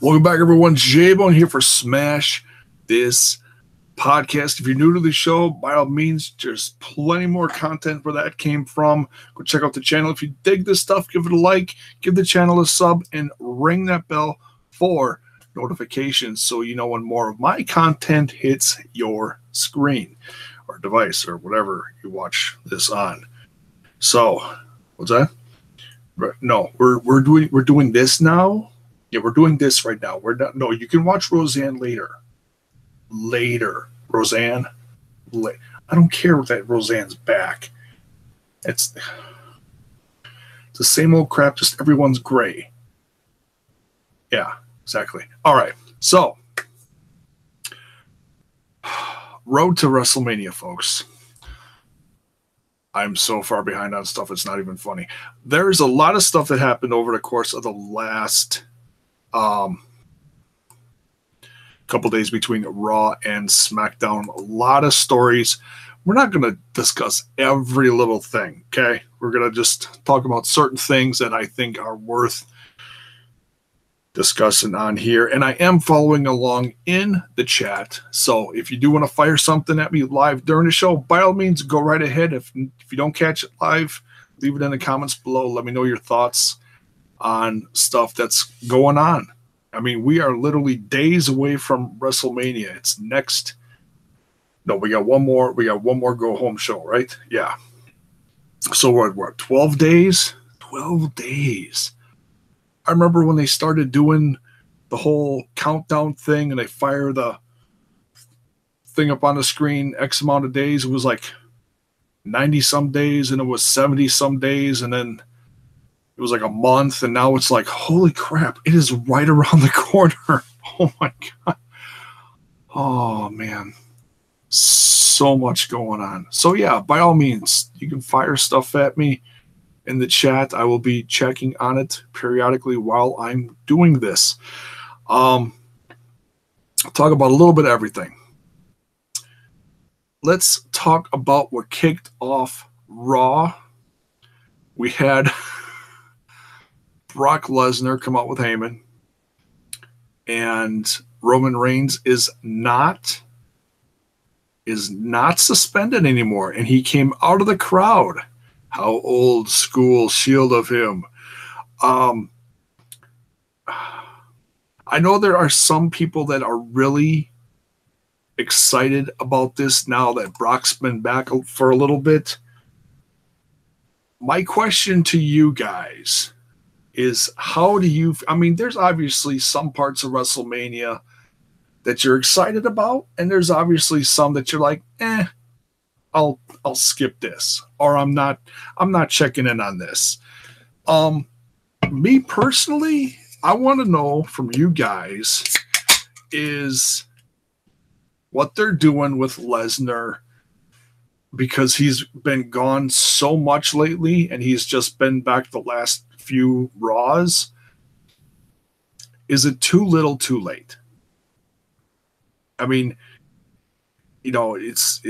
Welcome back, everyone. J-Bone here for Smash This Podcast. If you're new to the show, by all means, there's plenty more content where that came from. Go check out the channel. If you dig this stuff, give it a like, give the channel a sub, and ring that bell for notifications so you know when more of my content hits your screen or device or whatever you watch this on. So, what's that? No, we're doing this now. Yeah, we're doing this right now. We're not. No, you can watch Roseanne later. Roseanne. I don't care that Roseanne's back. It's the same old crap. Just everyone's gray. Yeah, exactly. All right. So, road to WrestleMania, folks. I'm so far behind on stuff. It's not even funny. There's a lot of stuff that happened over the course of the last couple days between Raw and Smackdown. A lot of stories. We're not going to discuss every little thing, okay? We're going to just talk about certain things that I think are worth discussing on here. And I am following along in the chat. So if you do want to fire something at me live during the show, by all means, go right ahead. If you don't catch it live, leave it in the comments below. Let me know your thoughts on stuff that's going on. I mean, we are literally days away from WrestleMania. It's next. No, we got one more go home show, right? Yeah. So we're 12 days? 12 days. I remember when they started doing the whole countdown thing and they fire the thing up on the screen X amount of days. It was like 90 some days and it was 70 some days and then it was like a month, and now it's like, holy crap, it is right around the corner. Oh, my God. Oh, man. So much going on. So, yeah, by all means, you can fire stuff at me in the chat. I will be checking on it periodically while I'm doing this. I'll talk about a little bit of everything. Let's talk about what kicked off Raw. We had Brock Lesnar come out with Heyman, and Roman Reigns is not suspended anymore, and he came out of the crowd. How old school Shield of him. I know there are some people that are really excited about this now that Brock's been back for a little bit. My question to you guys is, how do you, I mean, there's obviously some parts of WrestleMania that you're excited about, and there's obviously some that you're like, I'll skip this, or I'm not checking in on this. Me personally, I want to know from you guys is what they're doing with Lesnar, because he's been gone so much lately and he's just been back the last few Raws. Is it too little too late? I mean, you know, it's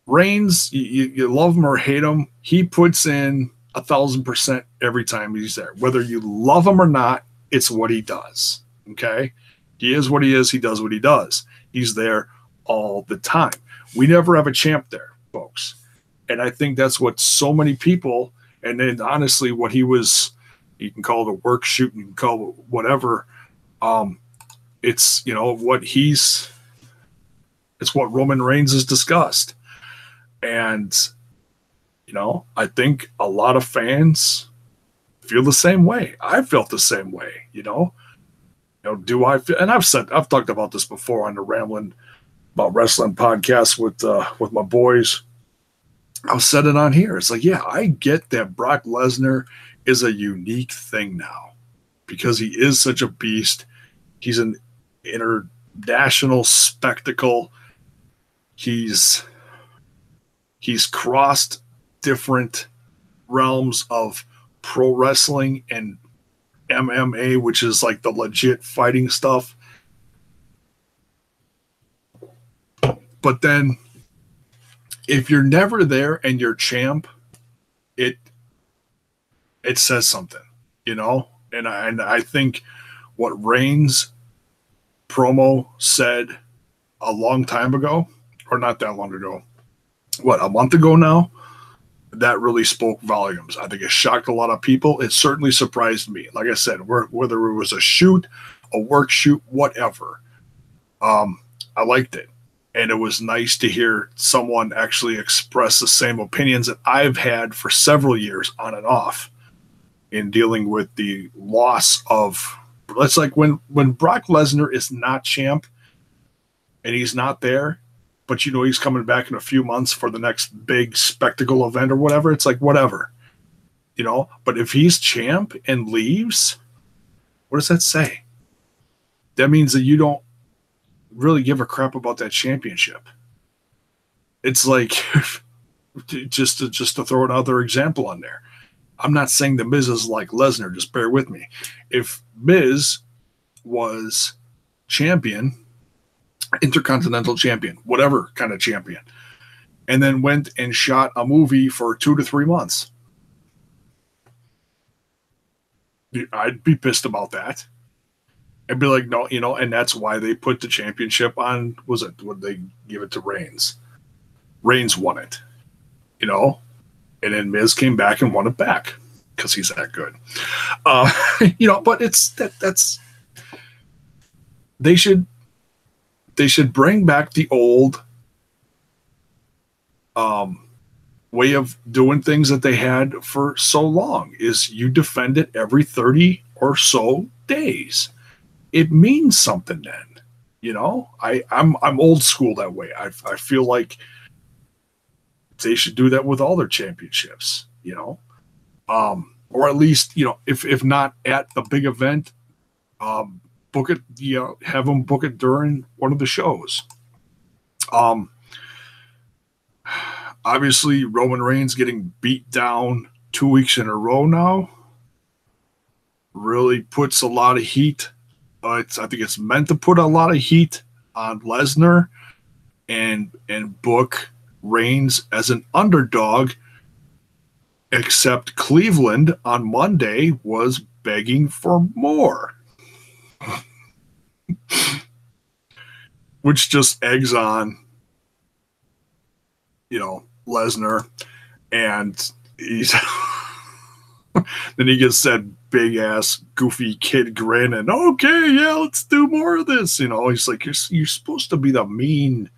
Reigns, you love him or hate him, he puts in 1,000% every time he's there. Whether you love him or not, it's what he does. Okay? He is what he is. He does what he does. He's there all the time. We never have a champ there, folks. And I think that's what so many people, and then honestly, what he was, you can call it a work shoot, you can call it whatever. It's, you know, it's what Roman Reigns has discussed. And, you know, I think a lot of fans feel the same way. I felt the same way, you know. You know, do I feel, and I've talked about this before on the Rambling About Wrestling podcast with my boys. I'll set it on here. It's like, yeah, I get that Brock Lesnar is a unique thing now because he is such a beast. He's an international spectacle. He's crossed different realms of pro wrestling and MMA, which is like the legit fighting stuff. But then if you're never there and you're champ, it says something, you know? And I think what Reigns promo said a long time ago, or not that long ago, a month ago now, that really spoke volumes. I think it shocked a lot of people. It certainly surprised me. Like I said, whether it was a shoot, a work shoot, whatever, I liked it. And it was nice to hear someone actually express the same opinions that I've had for several years on and off in dealing with the loss of, it's like when Brock Lesnar is not champ and he's not there, but you know he's coming back in a few months for the next big spectacle event or whatever. It's like, whatever, you know. But if he's champ and leaves, what does that say? That means that you don't really give a crap about that championship. It's like, just to throw another example on there. I'm not saying the Miz is like Lesnar. Just bear with me. If Miz was champion, intercontinental champion, whatever kind of champion, and then went and shot a movie for 2 to 3 months, I'd be pissed about that. I'd be like, no, you know, and that's why they put the championship on, would they give it to Reigns? Reigns won it, you know, and then Miz came back and won it back because he's that good. You know, but that's they should bring back the old way of doing things that they had for so long, is you defend it every 30 or so days. It means something then, you know. I'm old school that way. I feel like they should do that with all their championships, you know, or at least, you know, if not at the big event, book it, you know, have them book it during one of the shows. Obviously, Roman Reigns getting beat down 2 weeks in a row now really puts a lot of heat. I think it's meant to put a lot of heat on Lesnar and book Reigns as an underdog, except Cleveland on Monday was begging for more. Which just eggs on, you know, Lesnar, and he's then he gets that big ass goofy kid grin and, okay, yeah, let's do more of this. You know, he's like, you're supposed to be the mean,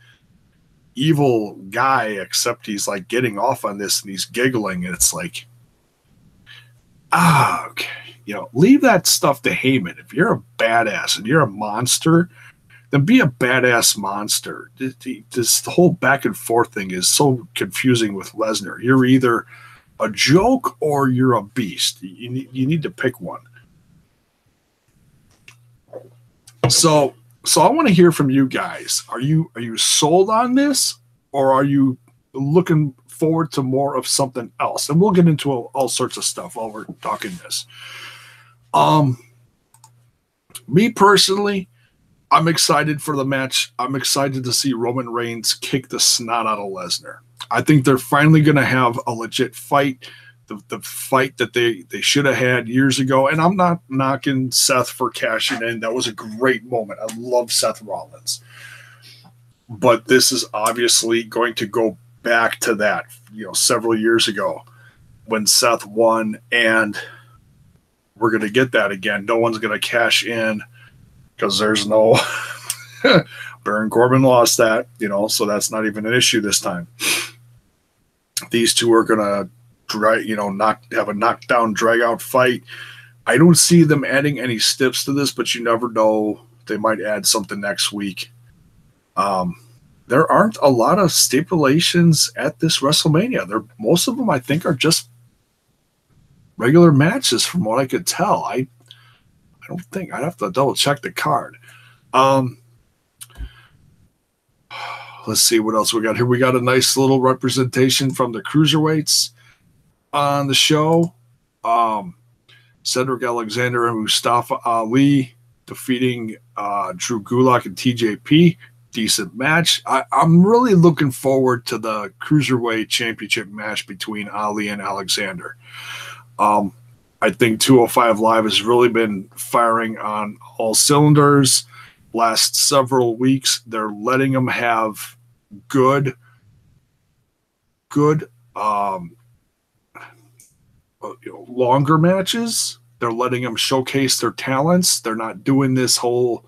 evil guy, except he's like getting off on this and he's giggling, and it's like, okay, you know, leave that stuff to Heyman. If you're a badass and you're a monster, then be a badass monster. This whole back and forth thing is so confusing with Lesnar. You're either a joke or you're a beast. You need to pick one. So I want to hear from you guys. Are you sold on this, or are you looking forward to more of something else? And we'll get into all sorts of stuff while we're talking this. Me personally, I'm excited for the match. I'm excited to see Roman Reigns kick the snot out of Lesnar. I think they're finally going to have a legit fight, the fight that they should have had years ago. And I'm not knocking Seth for cashing in. That was a great moment. I love Seth Rollins. But this is obviously going to go back to that, you know, several years ago when Seth won, and we're going to get that again. No one's going to cash in, because there's no Baron Corbin lost that, you know, so that's not even an issue this time. These two are gonna have a knockdown, drag out fight. I don't see them adding any stiffs to this, but you never know. They might add something next week. There aren't a lot of stipulations at this WrestleMania. Most of them, I think, are just regular matches, from what I could tell. I don't think. I'd have to double check the card. Let's see what else we got here. We got a nice little representation from the cruiserweights on the show. Cedric Alexander and Mustafa Ali defeating Drew Gulak and TJP. Decent match. I'm really looking forward to the cruiserweight championship match between Ali and Alexander. I think 205 Live has really been firing on all cylinders. Last several weeks, they're letting them have good longer matches. They're letting them showcase their talents. They're not doing this whole,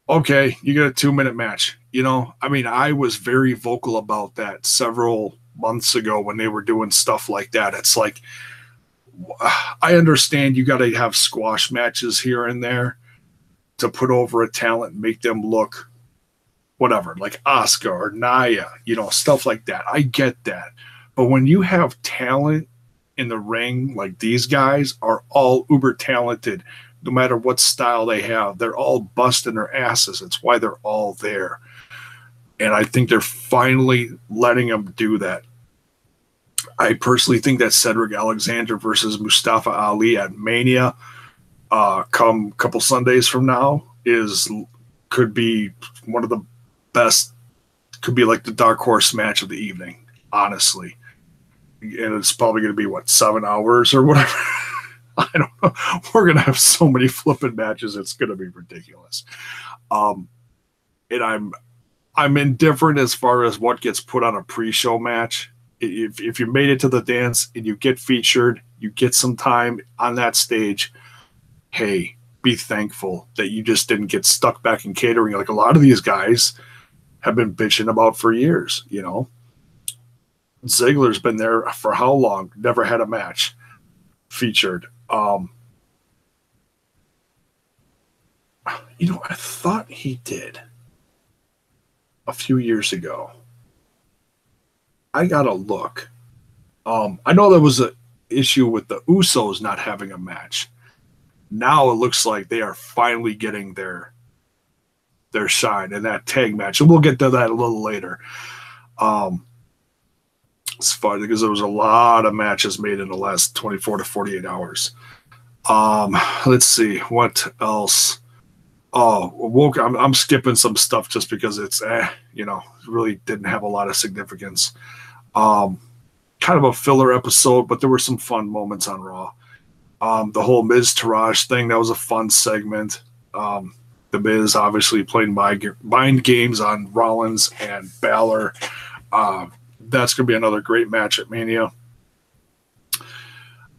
okay, you get a 2-minute match. I mean, I was very vocal about that several months ago when they were doing stuff like that. It's like, I understand you got to have squash matches here and there to put over a talent and make them look whatever, like Asuka or Naya, stuff like that. I get that. But when you have talent in the ring, like these guys are all uber talented, no matter what style they have, they're all busting their asses. It's why they're all there. And I think they're finally letting them do that. I personally think that Cedric Alexander versus Mustafa Ali at Mania, come a couple Sundays from now, could be one of the best, could be like the dark horse match of the evening, honestly. And it's probably going to be 7 hours or whatever. I don't know. We're going to have so many flipping matches. It's going to be ridiculous. And I'm indifferent as far as what gets put on a pre-show match. If you made it to the dance and you get featured, you get some time on that stage, hey, be thankful that you just didn't get stuck back in catering like a lot of these guys have been bitching about for years, Ziggler's been there for how long? Never had a match featured. I thought he did a few years ago. I gotta look. I know there was an issue with the Usos not having a match. Now it looks like they are finally getting their shine in that tag match, and we'll get to that a little later. It's fun because there was a lot of matches made in the last 24 to 48 hours. Let's see what else. I'm skipping some stuff just because it's really didn't have a lot of significance. Kind of a filler episode, but there were some fun moments on Raw. The whole Miz Taraj thing, that was a fun segment. The Miz obviously playing mind games on Rollins and Balor. That's going to be another great match at Mania.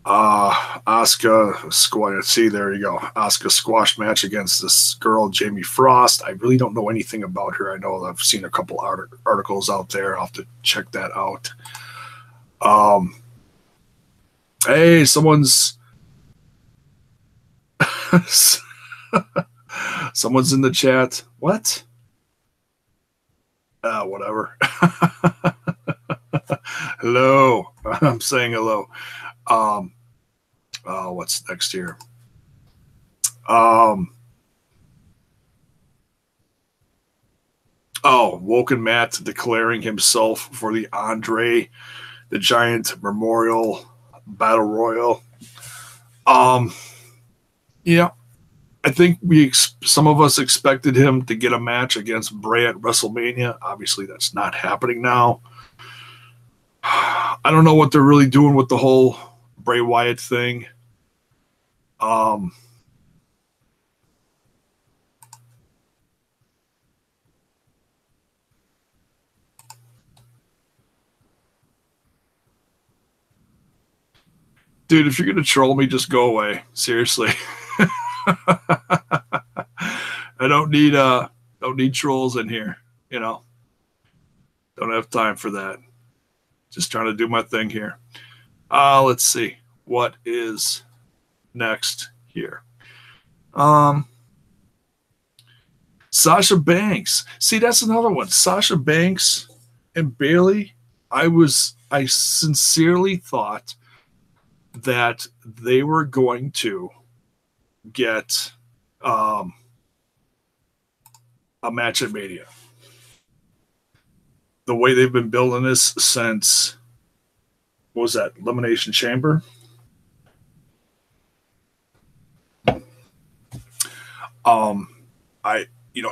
Asuka squash. See, there you go. Asuka squash match against this girl, Jamie Frost. I really don't know anything about her. I know I've seen a couple articles out there. I'll have to check that out. Hey, someone's in the chat. What? Whatever. Hello. I'm saying hello. What's next here? Woken Matt declaring himself for the Andre the Giant Memorial Battle Royal. Yeah, I think some of us expected him to get a match against Bray at WrestleMania. Obviously, that's not happening now. I don't know what they're really doing with the whole Bray Wyatt thing. Dude, if you're gonna troll me, just go away. Seriously. I don't need trolls in here, Don't have time for that. Just trying to do my thing here. Let's see what is next here. Sasha Banks. See, that's another one. Sasha Banks and Bayley. I sincerely thought that they were going to get a match at Mania. The way they've been building this since, what was that, Elimination Chamber?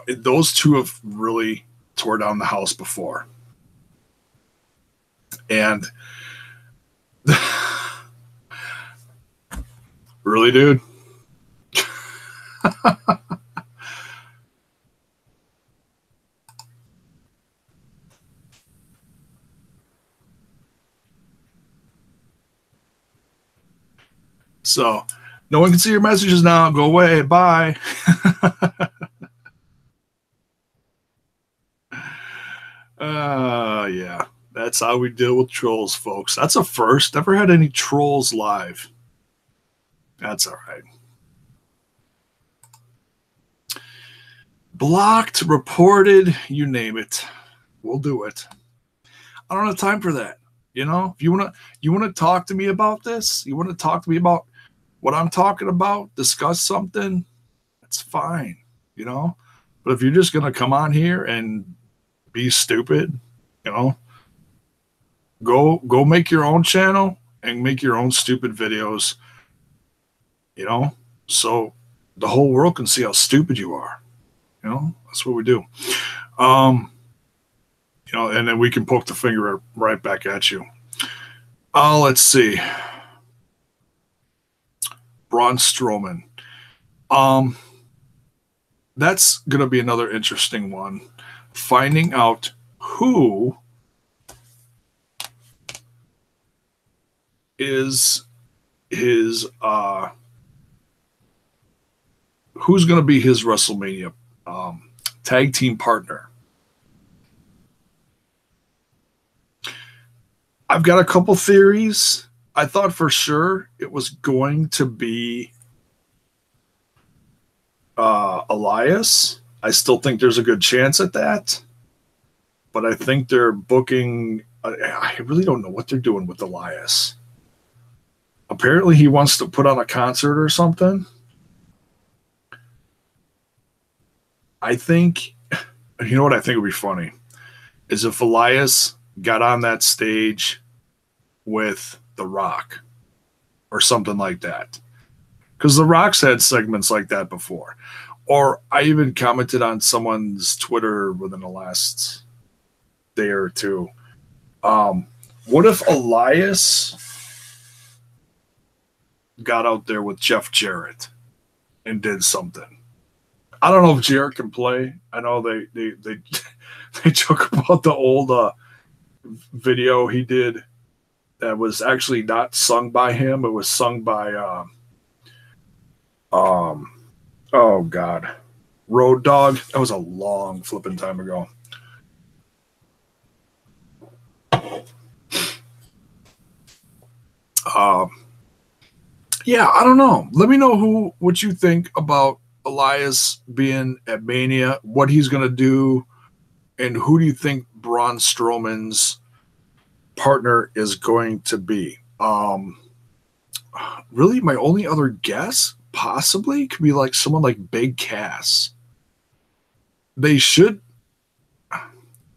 Those two have really tore down the house before. And Really, dude? So, no one can see your messages now. Go away. Bye. Yeah. That's how we deal with trolls, folks. That's a first. Never had any trolls live. That's all right. Blocked, reported, you name it. We'll do it. I don't have time for that. You know, if you wanna talk to me about this, you want to talk to me about what I'm talking about, discuss something, that's fine, you know. But if you're just gonna come on here and be stupid, you know, go make your own channel and make your own stupid videos, you know, so the whole world can see how stupid you are. You know, that's what we do. You know, and then we can poke the finger right back at you. Let's see. Braun Strowman. That's going to be another interesting one. Finding out who is his who's going to be his WrestleMania tag team partner. I've got a couple theories. I thought for sure it was going to be Elias. I still think there's a good chance at that. But I think they're booking. I really don't know what they're doing with Elias. Apparently he wants to put on a concert or something. I think, you know what I think would be funny? Is if Elias got on that stage with The Rock or something like that. Because The Rock's had segments like that before. Or I even commented on someone's Twitter within the last day or two. What if Elias got out there with Jeff Jarrett and did something? I don't know if Jarrett can play. I know they joke about the old video he did that was actually not sung by him. It was sung by oh God, Road Dogg. That was a long flipping time ago. Yeah, I don't know. Let me know what you think about Elias being at Mania, what he's going to do, and who do you think Braun Strowman's partner is going to be. Really, my only other guess possibly could be like someone like Big Cass. They should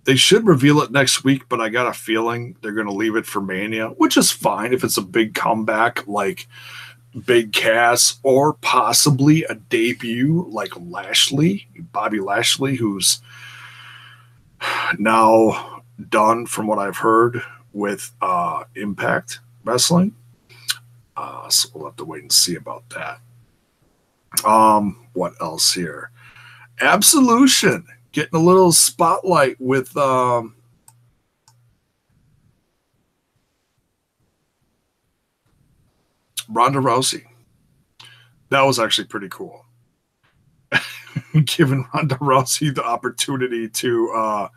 reveal it next week, but I got a feeling they're going to leave it for Mania, which is fine if it's a big comeback like Big Cass, or possibly a debut like Bobby Lashley, who's now done, from what I've heard, with Impact Wrestling. So we'll have to wait and see about that. What else here? Absolution getting a little spotlight with Ronda Rousey. That was actually pretty cool. Giving Ronda Rousey the opportunity to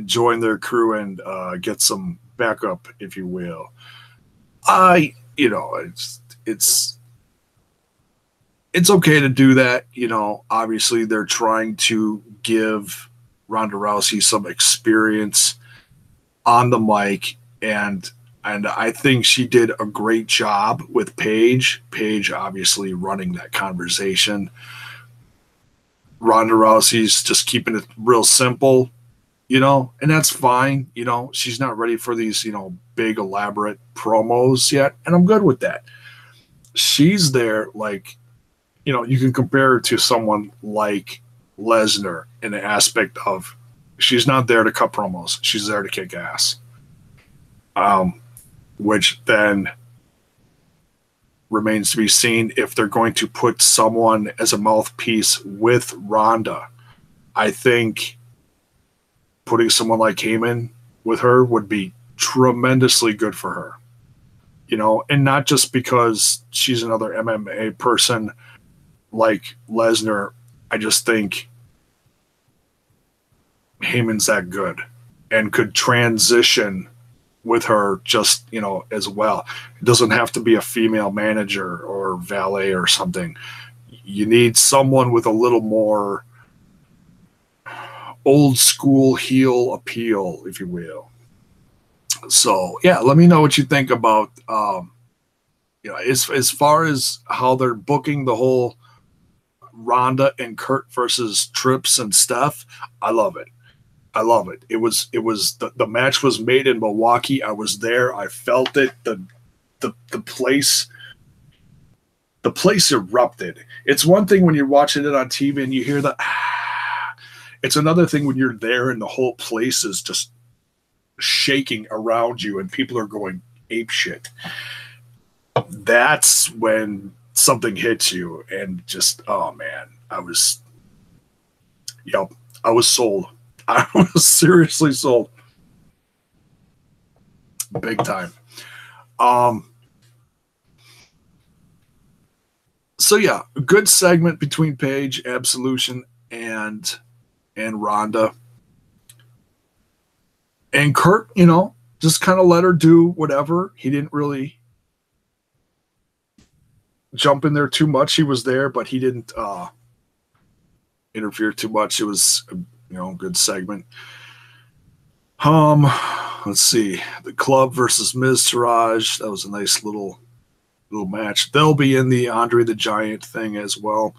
join their crew and get some backup, if you will. It's okay to do that. You know, obviously they're trying to give Ronda Rousey some experience on the mic, and I think she did a great job with Paige. Paige obviously running that conversation. Ronda Rousey's just keeping it real simple, you know, and that's fine. You know, she's not ready for these, you know, big elaborate promos yet, and I'm good with that. She's there, like, you know, you can compare her to someone like Lesnar in the aspect of she's not there to cut promos. She's there to kick ass. Which then remains to be seen if they're going to put someone as a mouthpiece with Ronda. I think putting someone like Heyman with her would be tremendously good for her. And not just because she's another MMA person like Lesnar. I just think Heyman's that good and could transition with her just, as well. It doesn't have to be a female manager or valet or something. You need someone with a little more old school heel appeal, if you will. So, yeah, let me know what you think about, as far as how they're booking the whole Ronda and Kurt versus Trips and Steph. I love it. I love it. It was the match was made in Milwaukee. I was there. I felt it. The place erupted. It's one thing when you're watching it on TV and you hear the It's another thing when you're there and the whole place is just shaking around you and people are going ape shit. That's when something hits you and just, oh man, I was sold. I was seriously sold. Big time. So yeah, a good segment between Paige, Absolution, and Ronda. And Kurt, just kind of let her do whatever. He didn't really jump in there too much. He was there, but he didn't interfere too much. It was a good segment. Let's see. The Club versus Miz Taraj. That was a nice little match. They'll be in the Andre the Giant thing as well.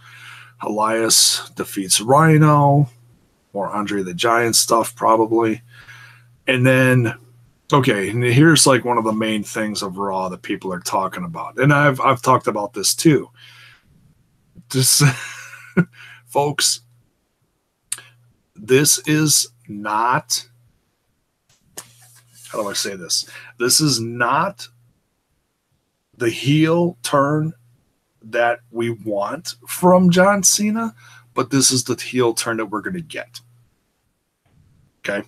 Elias defeats Rhino. More Andre the Giant stuff probably. And then, okay, and here's like one of the main things of Raw that people are talking about. And I've talked about this too. Just folks, this is not, how do I say this? This is not the heel turn that we want from John Cena, but this is the heel turn that we're going to get. Okay.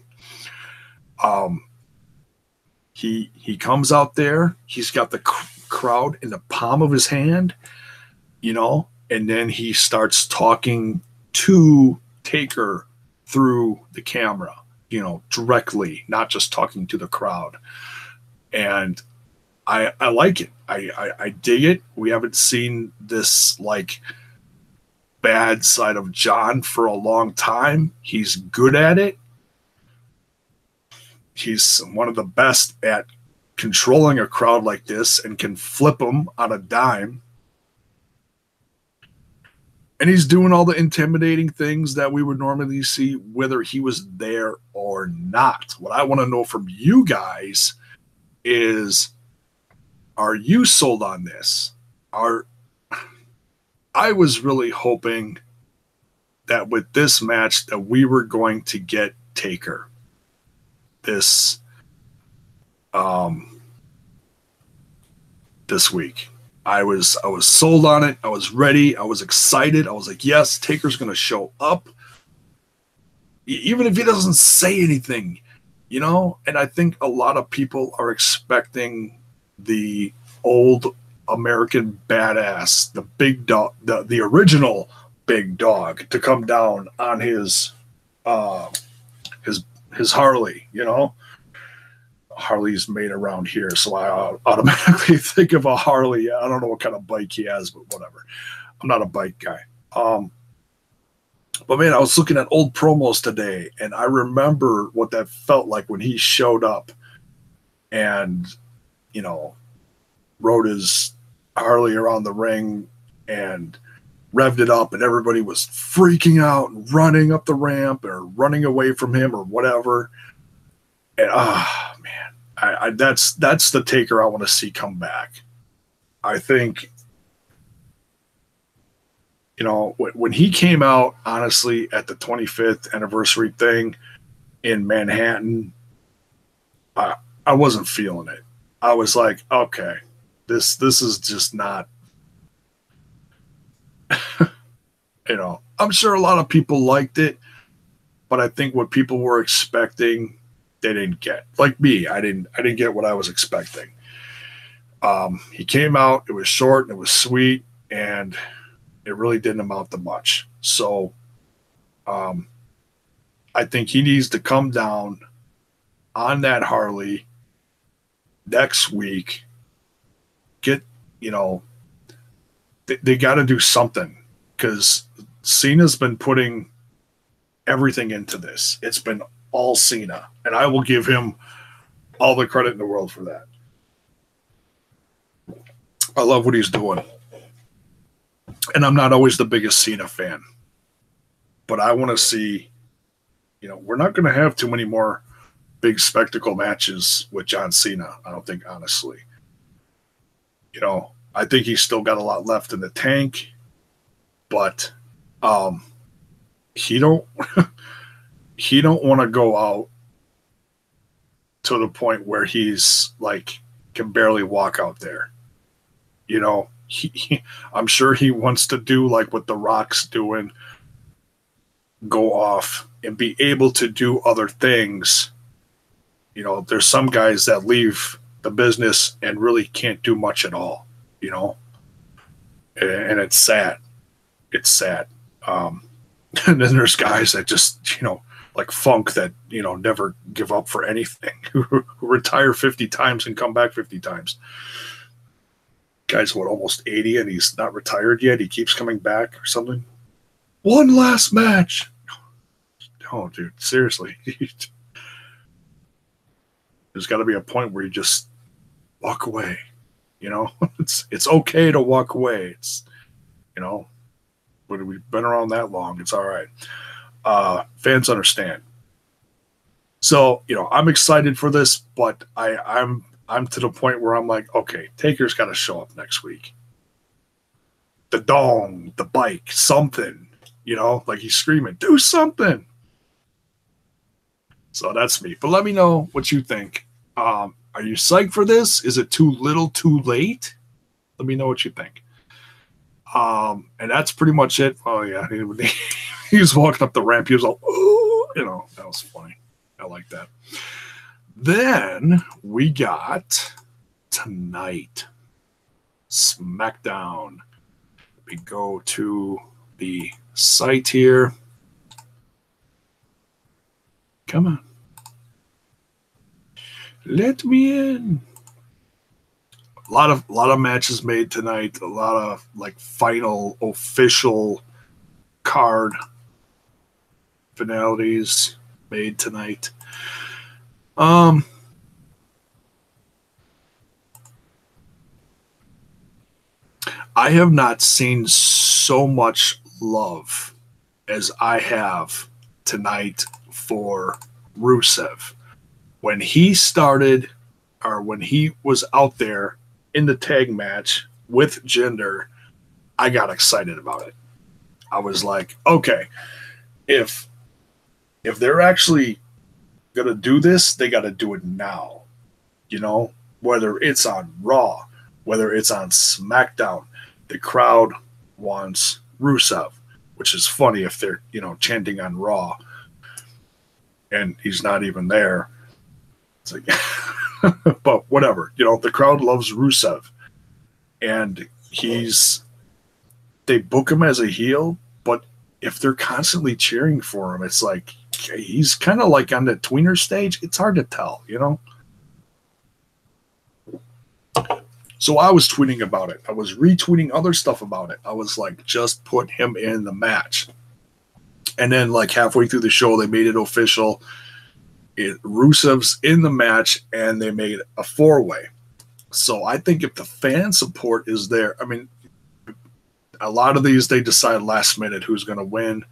He comes out there. He's got the crowd in the palm of his hand, and then he starts talking to Taker through the camera, directly, not just talking to the crowd. And I like it. I dig it. We haven't seen this like bad side of John for a long time. He's good at it. He's one of the best at controlling a crowd like this and can flip them on a dime. And he's doing all the intimidating things that we would normally see whether he was there or not. What I want to know from you guys is, are you sold on this? I was really hoping that with this match that we were going to get Taker this week. I was sold on it. I was ready. I was excited. I was like, yes, Taker's going to show up. Even if he doesn't say anything, and I think a lot of people are expecting the old American badass, the big dog, the original big dog to come down on his Harley, Harley's made around here, so I automatically think of a Harley. I don't know what kind of bike he has, but whatever. I'm not a bike guy. But man, I was looking at old promos today, and I remember what that felt like when he showed up and, rode his Harley around the ring and revved it up, and everybody was freaking out and running up the ramp or running away from him or whatever. And man, that's the Taker I want to see come back. I think, when he came out, honestly, at the 25th anniversary thing in Manhattan, I wasn't feeling it. I was like, okay, This is just not, I'm sure a lot of people liked it, but I think what people were expecting, they didn't get. Like me, I didn't get what I was expecting. He came out, it was short and it was sweet, and it really didn't amount to much. So I think he needs to come down on that Harley next week. Get, they got to do something, because Cena's been putting everything into this. It's been all Cena, and I will give him all the credit in the world for that. I love what he's doing. And I'm not always the biggest Cena fan, but I want to see, we're not going to have too many more big spectacle matches with John Cena, I don't think, honestly. I think he's still got a lot left in the tank, but he don't he don't want to go out to the point where he's like can barely walk out there. I'm sure he wants to do like what The Rock's doing, go off and be able to do other things. There's some guys that leave the business and really can't do much at all, and it's sad. It's sad. And then there's guys that just, like Funk that, never give up for anything, who retire 50 times and come back 50 times. Guy's almost 80 and he's not retired yet. He keeps coming back or something. One last match. Oh, dude, seriously. There's got to be a point where you just walk away. It's okay to walk away. It's, but we've been around that long. It's all right. Fans understand. So, I'm excited for this, but I'm to the point where I'm like, okay, Taker's got to show up next week. The dong, the bike, something, like he's screaming, do something. So that's me. But let me know what you think. Are you psyched for this? Is it too little, too late? Let me know what you think. And that's pretty much it. Oh, yeah. He was walking up the ramp. He was all, ooh, that was funny. I like that. Then we got tonight, Smackdown. We go to the site here. Come on. Let me in. A lot of matches made tonight. A lot of like final official card finalities made tonight. I have not seen so much love as I have tonight for Rusev. When he started, or when he was out there in the tag match with Jinder, I got excited about it. I was like, okay, if they're actually going to do this, they got to do it now. Whether it's on Raw, whether it's on SmackDown, the crowd wants Rusev, which is funny if they're, chanting on Raw and he's not even there. It's like, but whatever, the crowd loves Rusev, and they book him as a heel, but if they're constantly cheering for him, it's like, he's kind of like on the tweener stage. It's hard to tell, So I was tweeting about it. I was retweeting other stuff about it. I was like, just put him in the match. And then like halfway through the show, they made it official. Rusev's in the match, and they made a 4-way. So I think if the fan support is there, I mean, a lot of these, they decide last minute who's going to win.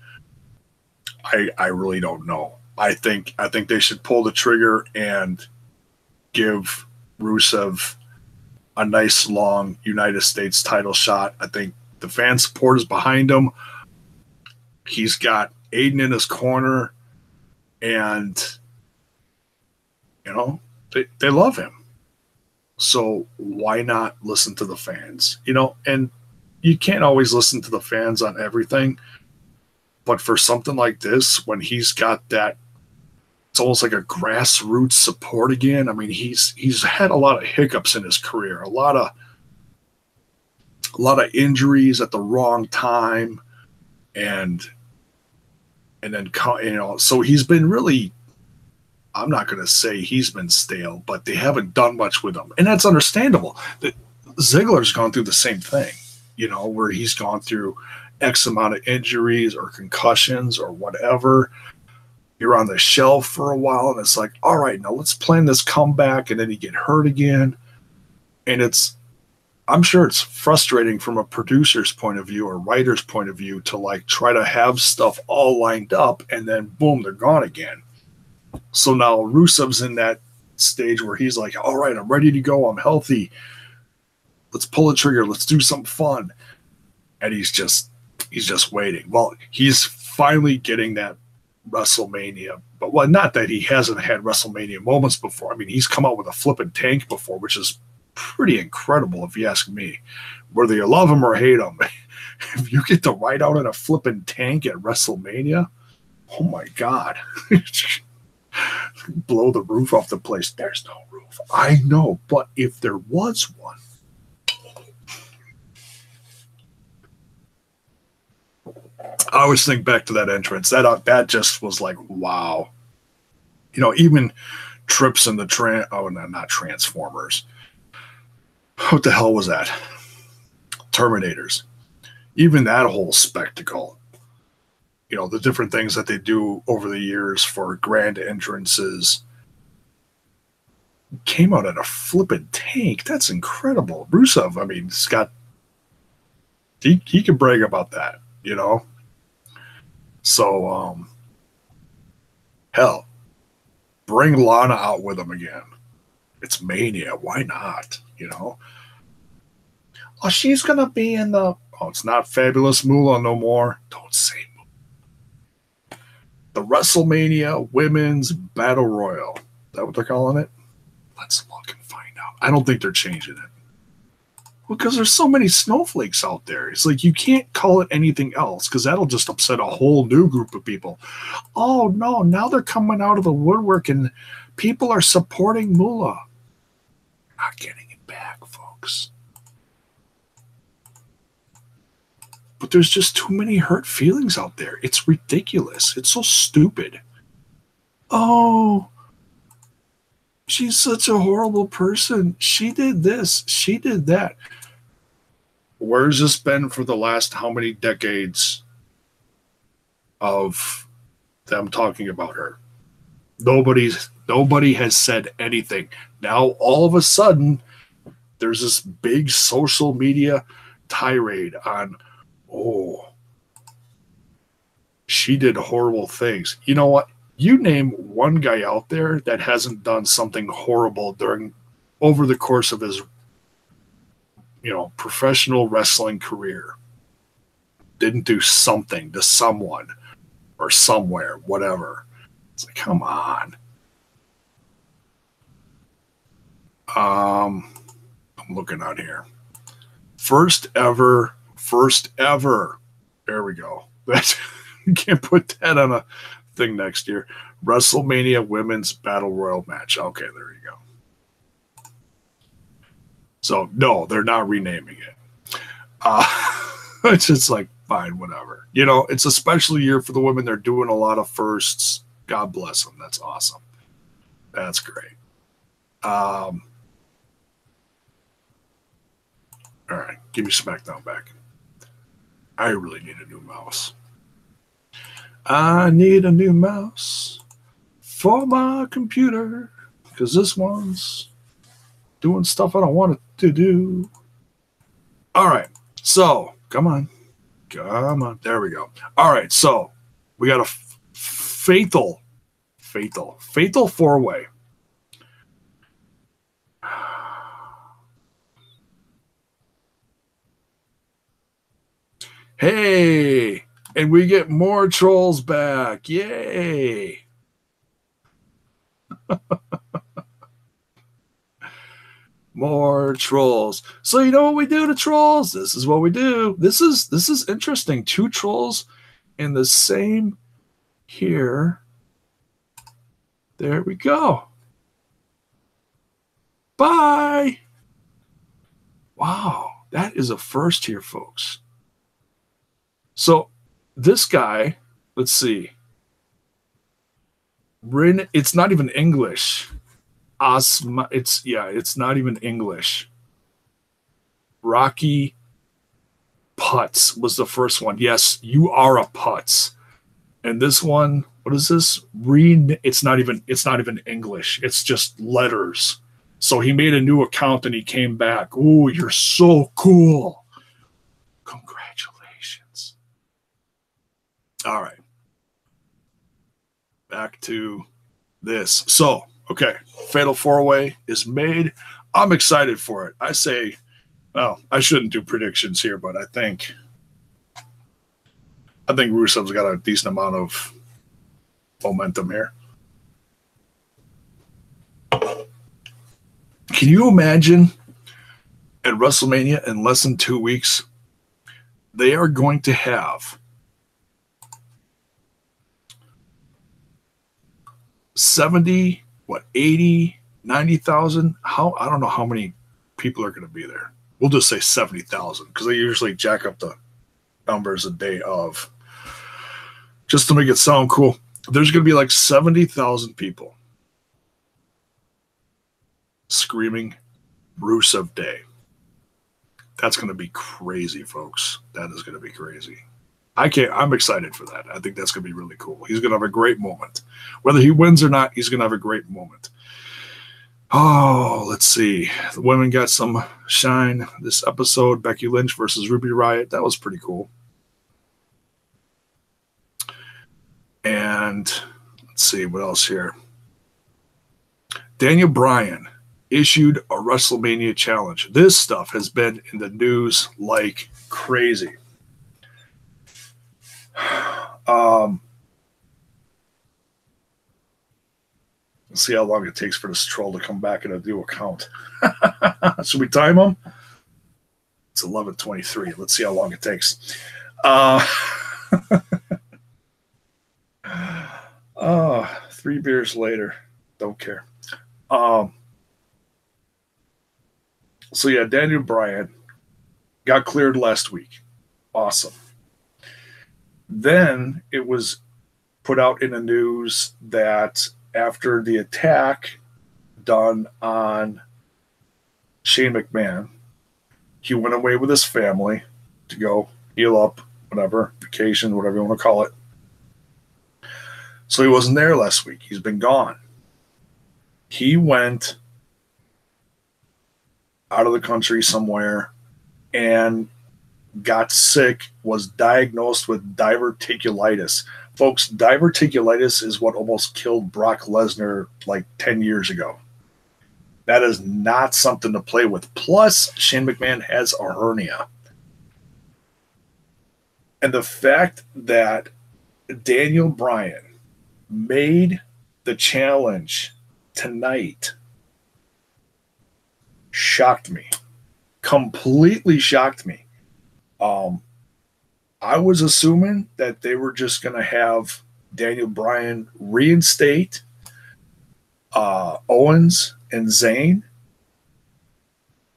I really don't know. I think they should pull the trigger and give Rusev a nice long United States title shot. I think the fan support is behind him. He's got Aiden in his corner, and they love him. So why not listen to the fans? And you can't always listen to the fans on everything. But for something like this, when he's got that, it's almost like a grassroots support again. I mean, he's had a lot of hiccups in his career, a lot of injuries at the wrong time, and then so he's been really. I'm not going to say he's been stale, but they haven't done much with him, and that's understandable. That Ziggler's gone through the same thing, where he's gone through X amount of injuries or concussions or whatever. You're on the shelf for a while, and it's like, all right, now let's plan this comeback, and then you get hurt again. And I'm sure it's frustrating from a producer's point of view or writer's point of view to like try to have stuff all lined up, and then boom, they're gone again. So now Rusev's in that stage where he's like, all right, I'm ready to go. I'm healthy. Let's pull a trigger. Let's do something fun. And he's just waiting. Well, he's finally getting that WrestleMania. But not that he hasn't had WrestleMania moments before. I mean, he's come out with a flippin' tank before, which is pretty incredible if you ask me. Whether you love him or hate him, if you get to ride out in a flippin' tank at WrestleMania, oh my God. Blow the roof off the place. There's no roof. I know, but if there was one, I always think back to that entrance. That just was like, wow. Even trips in the not Transformers. What the hell was that? Terminators. Even that whole spectacle. The different things that they do over the years for grand entrances came out in a flippin' tank. That's incredible. Rusev, I mean, he can brag about that, So, hell, bring Lana out with him again. It's Mania. Why not, Oh, she's going to be in the... Oh, it's not Fabulous Moolah no more. Don't say the WrestleMania Women's Battle Royal. Is that what they're calling it? Let's look and find out. I don't think they're changing it. Well, because there's so many snowflakes out there. It's like you can't call it anything else because that'll just upset a whole new group of people. Oh, no, now they're coming out of the woodwork and people are supporting Moolah. Not getting it back, folks. But there's just too many hurt feelings out there. It's ridiculous. It's so stupid. Oh, she's such a horrible person. She did this. She did that. Where's this been for the last how many decades of them talking about her? Nobody has said anything. Now, all of a sudden, there's this big social media tirade on, oh, she did horrible things. You know what? You name one guy out there that hasn't done something horrible over the course of his, professional wrestling career. Didn't do something to someone or somewhere, whatever. It's like, come on. I'm looking out here. First ever. There we go. You can't put that on a thing next year. WrestleMania Women's Battle Royal match. Okay, there you go. So, no, they're not renaming it. It's just like, fine, whatever. It's a special year for the women. They're doing a lot of firsts. God bless them. That's awesome. That's great. All right, give me Smackdown back. I really need a new mouse. I need a new mouse for my computer because this one's doing stuff I don't want it to do. All right, so come on. There we go. All right, so we got a fatal four-way. Hey, and we get more trolls back. Yay. More trolls. So you know what we do to trolls? This is what we do. This is interesting. 2 trolls in the same here. There we go. Bye. Wow, that is a first here, folks. So this guy, let's see. It's not even English. It's not even English. Rocky Putz was the first one. Yes, you are a putz. And this one, what is this? It's not even English. It's just letters. So he made a new account and he came back. Ooh, you're so cool. Congratulations. All right. Back to this. So, okay. Fatal 4-Way is made. I'm excited for it. I say, well, I shouldn't do predictions here, but I think Rusev's got a decent amount of momentum here. Can you imagine at WrestleMania in less than 2 weeks, they are going to have 70, 80, 90,000? I don't know how many people are going to be there. We'll just say 70,000 because they usually jack up the numbers a day of. Just to make it sound cool, there's going to be like 70,000 people screaming Rusev Day. That's going to be crazy, folks. That is going to be crazy. I'm excited for that. I think that's going to be really cool. He's going to have a great moment. Whether he wins or not, he's going to have a great moment. Oh, let's see. The women got some shine this episode. Becky Lynch versus Ruby Riott. That was pretty cool. And let's see what else here. Daniel Bryan issued a WrestleMania challenge. This stuff has been in the news like crazy. Let's see how long it takes for this troll to come back in a new account. Should we time him? It's 11:23. Let's see how long it takes. 3 beers later. Don't care. So yeah, Daniel Bryan got cleared last week. Awesome. Then it was put out in the news that after the attack done on Shane McMahon, he went away with his family to go heal up, whatever, vacation, whatever you want to call it. So he wasn't there last week. He's been gone. He went out of the country somewhere and got sick, was diagnosed with diverticulitis. Folks, diverticulitis is what almost killed Brock Lesnar like 10 years ago. That is not something to play with. Plus, Shane McMahon has a hernia. And the fact that Daniel Bryan made the challenge tonight shocked me. Completely shocked me. I was assuming that they were just going to have Daniel Bryan reinstate Owens and Zayn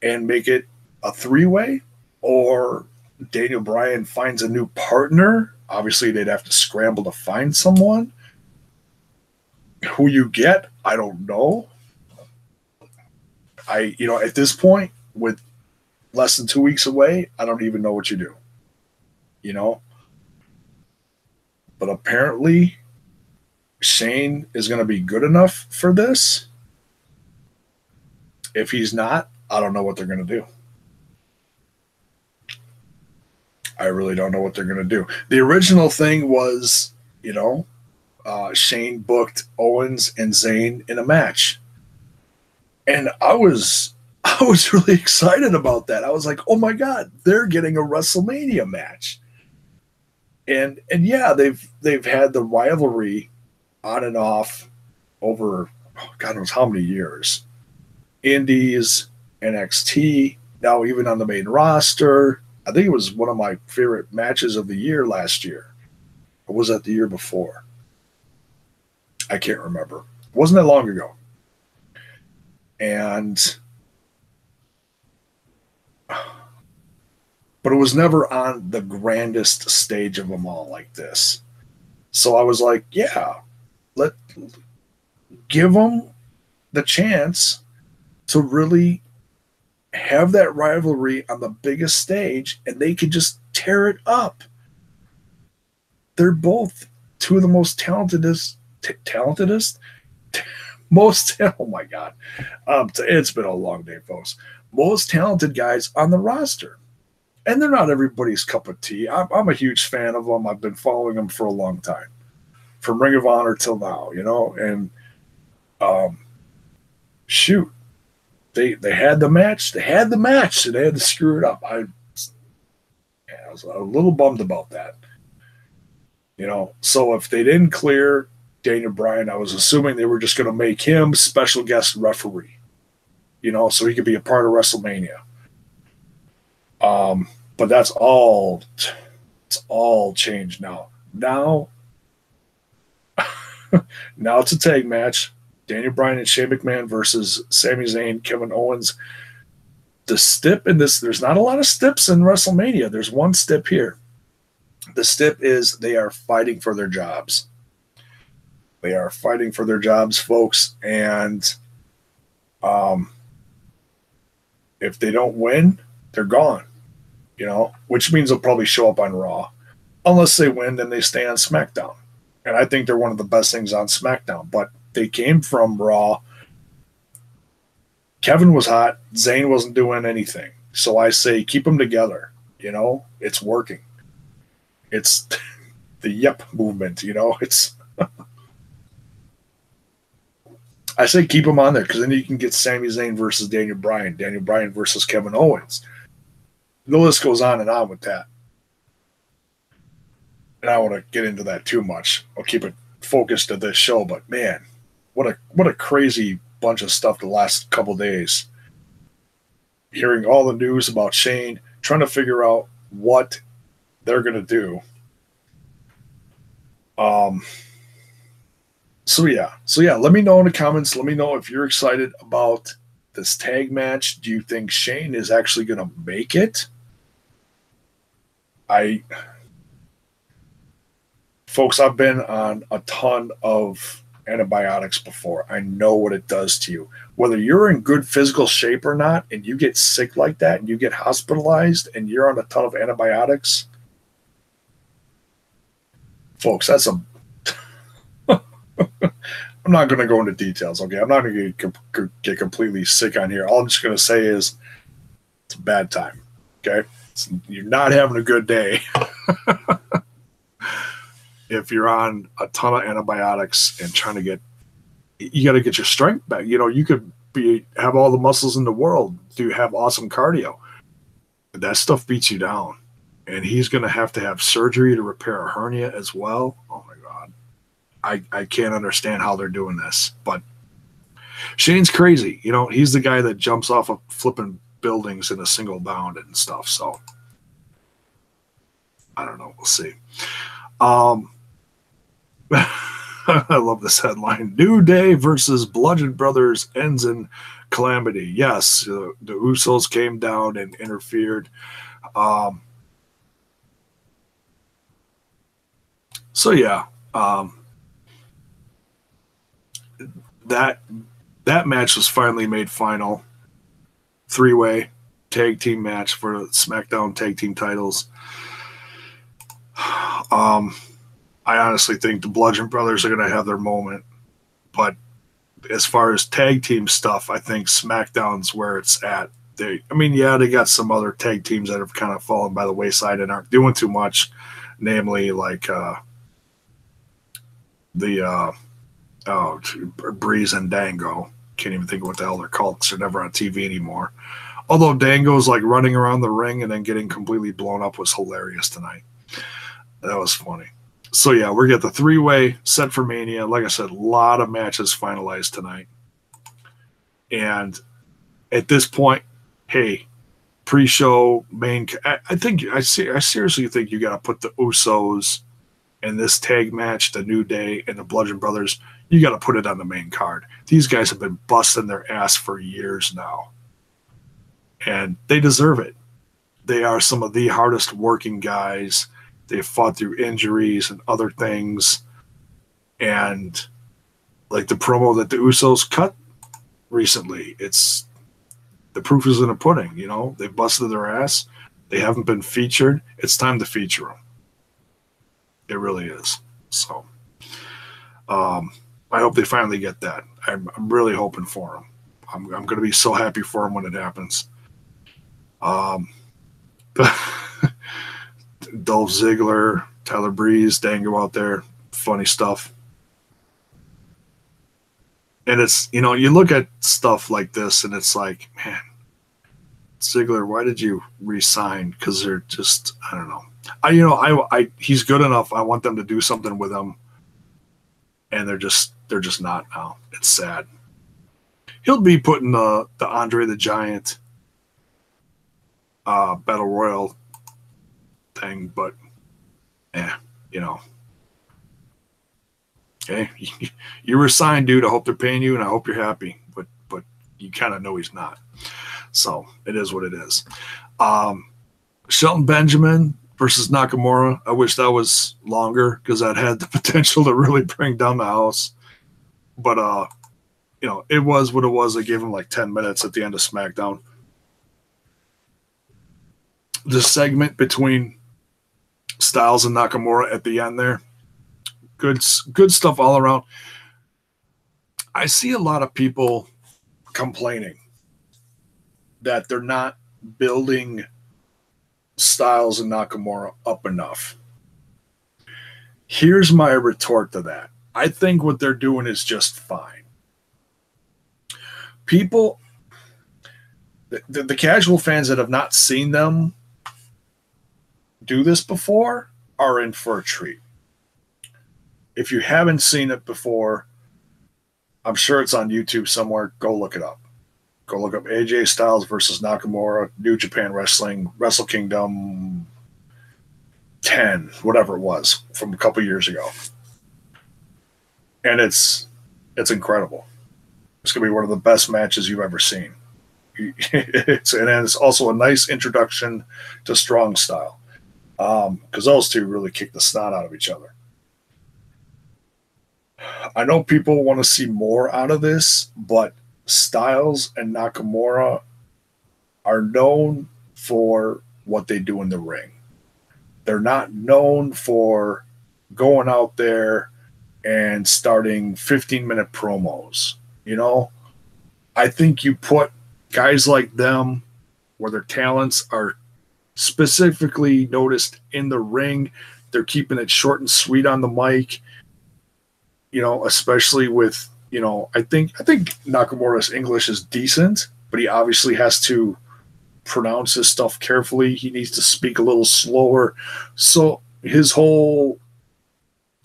and make it a 3-way, or Daniel Bryan finds a new partner. Obviously, they'd have to scramble to find someone. Who you get, I don't know. At this point, with less than 2 weeks away, I don't even know what you do. But apparently Shane is going to be good enough for this. If he's not, I don't know what they're going to do. I really don't know what they're going to do. The original thing was, Shane booked Owens and Zayn in a match. And I was really excited about that. I was like, oh my God, they're getting a WrestleMania match. And yeah, they've had the rivalry on and off over God knows how many years. Indies, NXT, now even on the main roster. I think it was one of my favorite matches of the year last year. Or was that the year before? I can't remember. It wasn't that long ago. But it was never on the grandest stage of them all like this. So I was like, yeah, give them the chance to really have that rivalry on the biggest stage, and they could just tear it up. They're both two of the most oh my God. It's been a long day, folks. Most talented guys on the roster. And they're not everybody's cup of tea. I'm a huge fan of them. I've been following them for a long time, from Ring of Honor till now, and shoot, they had the match. They had the match, and they had to screw it up. I was a little bummed about that. So if they didn't clear Daniel Bryan, I was assuming they were just going to make him special guest referee, so he could be a part of WrestleMania. But it's all changed now. Now it's a tag match. Daniel Bryan and Shane McMahon versus Sami Zayn, Kevin Owens. The stip in this, there's not a lot of stips in WrestleMania. There's one stip here. The stip is they are fighting for their jobs. They are fighting for their jobs, folks. And if they don't win, they're gone. Which means they'll probably show up on Raw. Unless they win, then they stay on Smackdown. And I think they're one of the best things on Smackdown. But they came from Raw. Kevin was hot. Zayn wasn't doing anything. So I say keep them together. It's working. It's the yep movement. It's... I say keep them on there because then you can get Sami Zayn versus Daniel Bryan. Daniel Bryan versus Kevin Owens. The list goes on and on with that. And I don't want to get into that too much. I'll keep it focused to this show, but man, what a crazy bunch of stuff the last couple days. Hearing all the news about Shane, trying to figure out what they're going to do. So yeah, let me know in the comments. Let me know if you're excited about this tag match. Do you think Shane is actually going to make it? Folks, I've been on a ton of antibiotics before. I know what it does to you. Whether you're in good physical shape or not, and you get sick like that, and you get hospitalized, and you're on a ton of antibiotics, folks, that's a... I'm not going to go into details, okay? I'm not going to get completely sick on here. All I'm just going to say is it's a bad time, okay? You're not having a good day if you're on a ton of antibiotics and trying to you got to get your strength back. You could have all the muscles in the world, have awesome cardio. That stuff beats you down. And he's going to have surgery to repair a hernia as well. Oh, my God. I can't understand how they're doing this. But Shane's crazy. He's the guy that jumps off of flipping buildings in a single bound and stuff. So I don't know. We'll see. I love this headline. New Day versus Bludgeon Brothers ends in calamity. Yes, the Usos came down and interfered. So yeah, that match was finally made final. 3-way tag team match for the SmackDown tag team titles. I honestly think the Bludgeon Brothers are going to have their moment. But as far as tag team stuff, I think SmackDown's where it's at. They got some other tag teams that have kind of fallen by the wayside and aren't doing too much, namely like Breeze and Dango. Can't even think of what the hell they're called. They're never on TV anymore. Although Dango's like running around the ring and then getting completely blown up was hilarious tonight. That was funny. So yeah, we're getting the 3-way set for Mania. Like I said, a lot of matches finalized tonight. And at this point, hey, pre-show main. I seriously think you got to put the Usos in this tag match, the New Day and the Bludgeon Brothers. You got to put it on the main card. These guys have been busting their ass for years now, and they deserve it. They are some of the hardest working guys. They've fought through injuries and other things, and like the promo that the Usos cut recently, it's the proof is in the pudding. You know, they busted their ass. They haven't been featured. It's time to feature them. It really is. So, I hope they finally get that. I'm really hoping for them. I'm going to be so happy for them when it happens. Dolph Ziggler, Tyler Breeze, Dango out there, funny stuff. And it's, you know, you look at stuff like this and it's like, man, Ziggler, why did you resign? Because they're just, I don't know. He's good enough. I want them to do something with him, and they're just not now. It's sad. He'll be putting the Andre the Giant Battle Royal thing, but you know. Okay, you were signed, dude. I hope they're paying you, and I hope you're happy. But you kind of know he's not. So it is what it is. Shelton Benjamin versus Nakamura. I wish that was longer because that had the potential to really bring down the house. But you know, it was what it was. They gave him like 10 minutes at the end of Smackdown. The segment between Styles and Nakamura at the end there. Good stuff all around. I see a lot of people complaining that they're not building Styles and Nakamura up enough. Here's my retort to that. I think what they're doing is just fine. People, the casual fans that have not seen them do this before are in for a treat. If you haven't seen it before, I'm sure it's on YouTube somewhere. Go look it up. Go look up AJ Styles versus Nakamura, New Japan Wrestling, Wrestle Kingdom 10, whatever it was, from a couple years ago. And it's incredible. It's going to be one of the best matches you've ever seen. It's also a nice introduction to Strong Style, because those two really kick the snot out of each other. I know people want to see more out of this, but Styles and Nakamura are known for what they do in the ring. They're not known for going out there and starting 15-minute promos. You know, I think you put guys like them where their talents are specifically noticed in the ring. They're keeping it short and sweet on the mic. You know, especially with, you know, I think Nakamura's English is decent, but he obviously has to pronounce his stuff carefully. He needs to speak a little slower. So his whole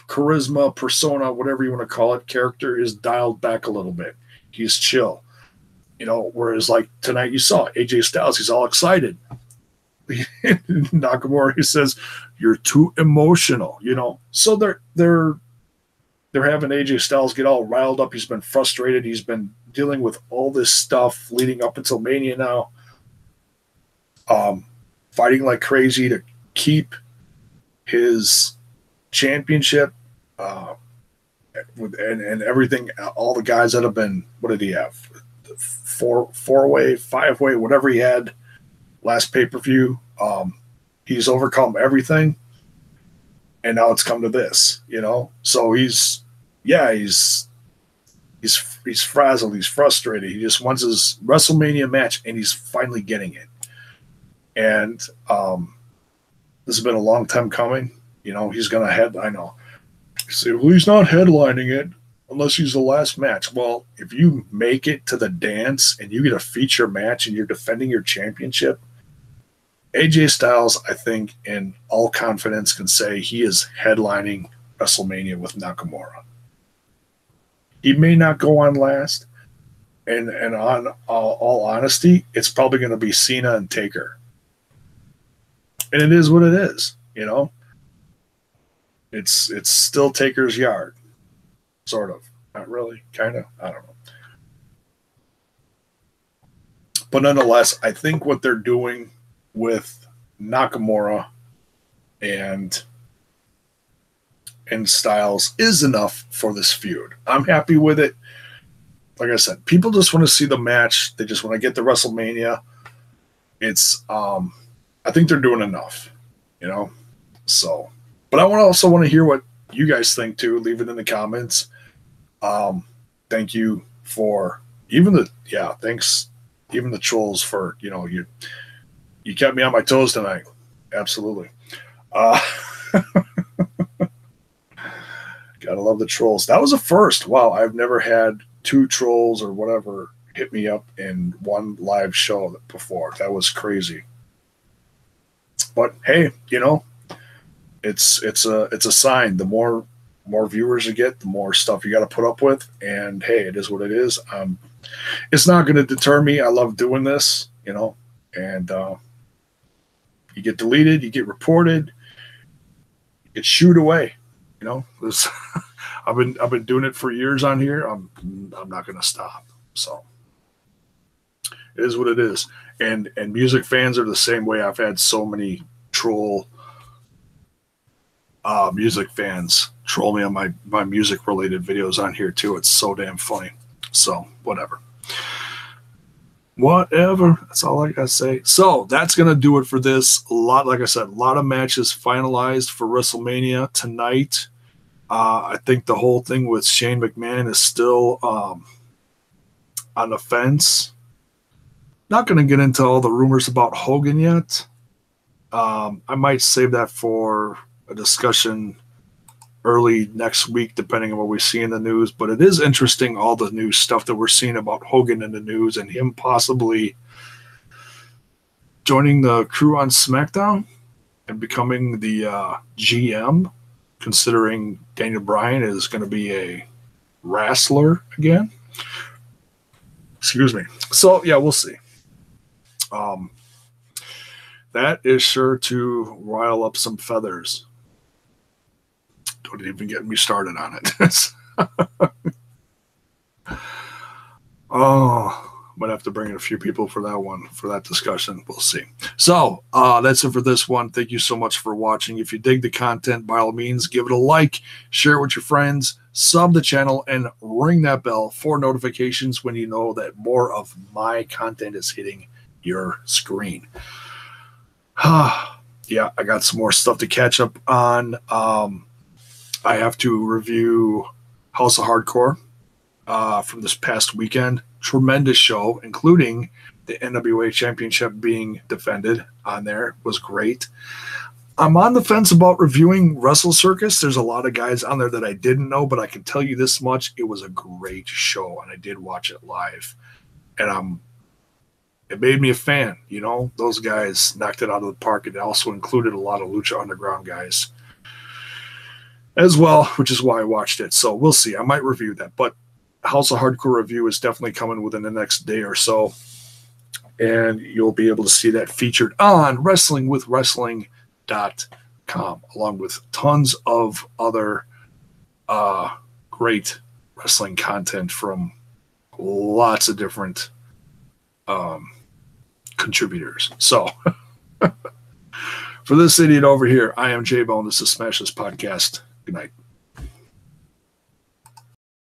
charisma, persona, whatever you want to call it, character is dialed back a little bit. He's chill. You know, whereas like tonight you saw AJ Styles, he's all excited. Nakamura, he says, "You're too emotional," you know. So they're having AJ Styles get all riled up. He's been frustrated. He's been dealing with all this stuff leading up until Mania now. Fighting like crazy to keep his championship, and everything. All the guys that have been, what did he have? Four-way, five-way, whatever he had last pay-per-view. He's overcome everything, and now it's come to this, you know. So he's frazzled. He's frustrated. He just wants his WrestleMania match, and he's finally getting it. And this has been a long time coming. You know, he's going to head. I know. You say, well, he's not headlining it unless he's the last match. Well, if you make it to the dance and you get a feature match and you're defending your championship, AJ Styles, I think, in all confidence, can say he is headlining WrestleMania with Nakamura. He may not go on last, And on all honesty, it's probably going to be Cena and Taker. And it is what it is, you know. It's still Taker's yard, sort of. Not really, kind of. I don't know. But nonetheless, I think what they're doing with Nakamura and Styles is enough for this feud. I'm happy with it. Like I said, people just want to see the match. They just want to get to WrestleMania. It's I think they're doing enough, you know. So, but I also want to hear what you guys think too. Leave it in the comments. Thank you for thanks even the trolls for, you know, you kept me on my toes tonight. Absolutely. Gotta love the trolls. That was a first. Wow, I've never had 2 trolls or whatever hit me up in one live show before. That was crazy. But hey, you know, it's a sign. The more viewers you get, the more stuff you got to put up with. And hey, it is what it is. It's not going to deter me. I love doing this, you know. And you get deleted, you get reported, you get shooed away. You know, I've been doing it for years on here. I'm not going to stop. So it is what it is. And music fans are the same way. I've had so many troll music fans troll me on my music related videos on here too. It's so damn funny. So whatever. That's all I gotta say. So that's gonna do it for this. Like I said, a lot of matches finalized for WrestleMania tonight. I think the whole thing with Shane McMahon is still on the fence. Not gonna get into all the rumors about Hogan yet. I might save that for a discussion early next week, depending on what we see in the news. But it is interesting, all the new stuff that we're seeing about Hogan in the news and him possibly joining the crew on Smackdown and becoming the GM, considering Daniel Bryan is going to be a wrestler again. Excuse me. So, yeah, we'll see. That is sure to rile up some feathers. Don't even get me started on it. Might have to bring in a few people for that one, for that discussion. We'll see. So that's it for this one. Thank you so much for watching. If you dig the content, by all means, give it a like, share it with your friends, sub the channel, and ring that bell for notifications when you know that more of my content is hitting your screen. Yeah, I got some more stuff to catch up on. I have to review House of Hardcore from this past weekend. Tremendous show, including the NWA Championship being defended on there. It was great. I'm on the fence about reviewing Wrestle Circus. There's a lot of guys on there that I didn't know, but I can tell you this much. It was a great show, and I did watch it live. And it made me a fan. You know, those guys knocked it out of the park. It also included a lot of Lucha Underground guys as well, which is why I watched it. So we'll see. I might review that. But House of Hardcore review is definitely coming within the next day or so. And you'll be able to see that featured on WrestlingWithWrestling.com, along with tons of other great wrestling content from lots of different contributors. So for this idiot over here, I am J-Bone. This is Smash This Podcast. Good night.